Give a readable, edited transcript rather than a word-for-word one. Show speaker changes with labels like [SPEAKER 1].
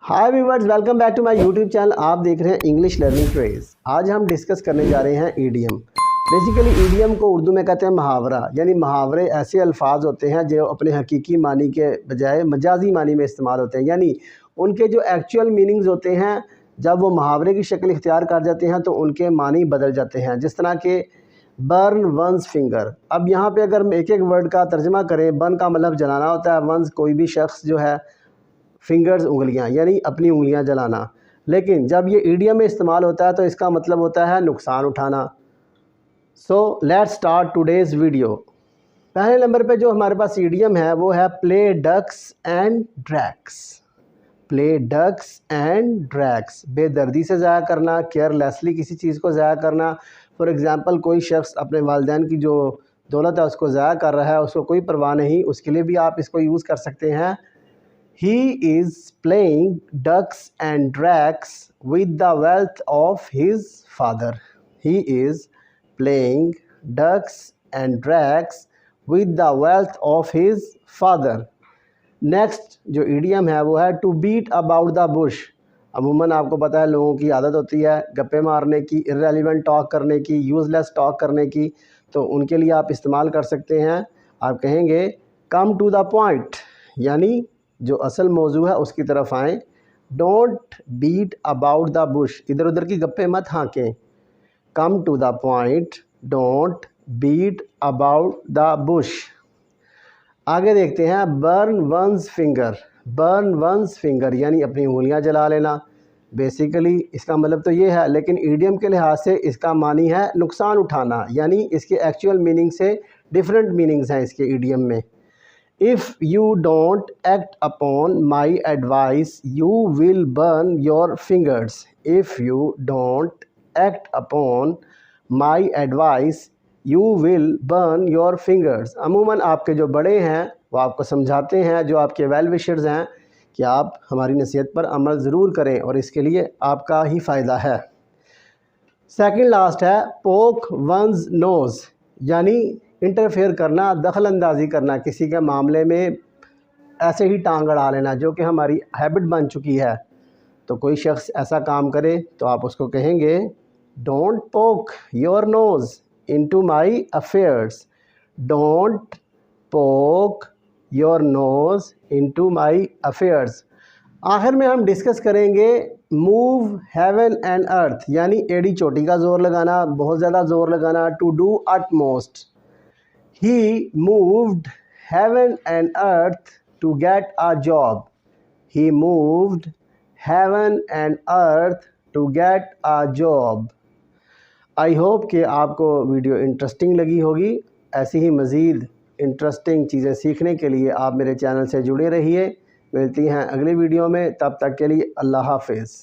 [SPEAKER 1] Hi viewers, welcome back to my YouTube channel. आप देख रहे हैं इंग्लिश लर्निंग क्रेज़। आज हम डिस्कस करने जा रहे हैं ईडियम। बेसिकली ईडियम को उर्दू में कहते हैं मुहावरा, यानी मुहावरे ऐसे अल्फाज होते हैं जो अपने हकीकी मानी के बजाय मजाजी मानी में इस्तेमाल होते हैं, यानी उनके जो एक्चुअल मीनिंग्स होते हैं जब वो मुहावरे की शक्ल इख्तियार कर जाते हैं तो उनके मानी बदल जाते हैं। जिस तरह के बर्न वंस फिंगर। अब यहाँ पे अगर एक एक वर्ड का तर्जमा करें, बर्न का मतलब जलाना होता है, वंस कोई भी शख्स जो है, फिंगर्स उंगलियां यानी अपनी उंगलियां जलाना। लेकिन जब ये ईडियम में इस्तेमाल होता है तो इसका मतलब होता है नुकसान उठाना। So let's start today's video. पहले नंबर पे जो हमारे पास ईडियम है वो है play ducks and drakes. Play ducks and drakes, बेदर्दी से ज़ाया करना, केयरलेसली किसी चीज़ को ज़ाया करना। फॉर एग्ज़ाम्पल, कोई शख्स अपने वालिदैन की जो दौलत है उसको ज़ाया कर रहा है, उसको कोई परवाह नहीं, उसके लिए भी आप इसको यूज़ कर सकते हैं। He is playing ducks and drakes with the wealth of his father. He is playing ducks and drakes with the wealth of his father. Next जो idiom है वो है to beat about the bush. अमूमन आपको पता है लोगों की आदत होती है गप्पे मारने की, irrelevant टॉक करने की, यूज़लेस टॉक करने की, तो उनके लिए आप इस्तेमाल कर सकते हैं। आप कहेंगे come to the point, यानी जो असल मौजू है उसकी तरफ आएँ। Don't beat about the bush, इधर उधर की गप्पे मत हाँकें। Come to the point, don't beat about the bush. आगे देखते हैं burn one's finger. Burn one's finger यानी अपनी उंगलियां जला लेना। बेसिकली इसका मतलब तो ये है, लेकिन ईडियम के लिहाज से इसका मानी है नुकसान उठाना, यानी इसके एक्चुअल मीनिंग से डिफरेंट मीनिंग्स हैं इसके ईडियम में। If you don't act upon my advice, you will burn your fingers. If you don't act upon my advice, you will burn your fingers. अमूमन आपके जो बड़े हैं वो आपको समझाते हैं, जो आपके वेल विशर्स हैं, कि आप हमारी नसीहत पर अमल ज़रूर करें और इसके लिए आपका ही फ़ायदा है। सेकंड लास्ट है पोक वंस नोज़, यानी इंटरफेयर करना, दखल अंदाज़ी करना, किसी के मामले में ऐसे ही टांग अड़ा लेना, जो कि हमारी हैबिट बन चुकी है। तो कोई शख्स ऐसा काम करे तो आप उसको कहेंगे don't poke your nose into my affairs. Don't poke your nose into my affairs. आखिर में हम डिस्कस करेंगे मूव हेवन एंड अर्थ, यानी एड़ी चोटी का ज़ोर लगाना, बहुत ज़्यादा ज़ोर लगाना, to do utmost. He moved heaven and earth to get a job. He moved heaven and earth to get a job. I hope कि आपको वीडियो इंटरेस्टिंग लगी होगी। ऐसी ही मज़ीद इंटरेस्टिंग चीज़ें सीखने के लिए आप मेरे चैनल से जुड़े रहिए। मिलती हैं अगली वीडियो में, तब तक के लिए अल्लाह हाफ़िज़।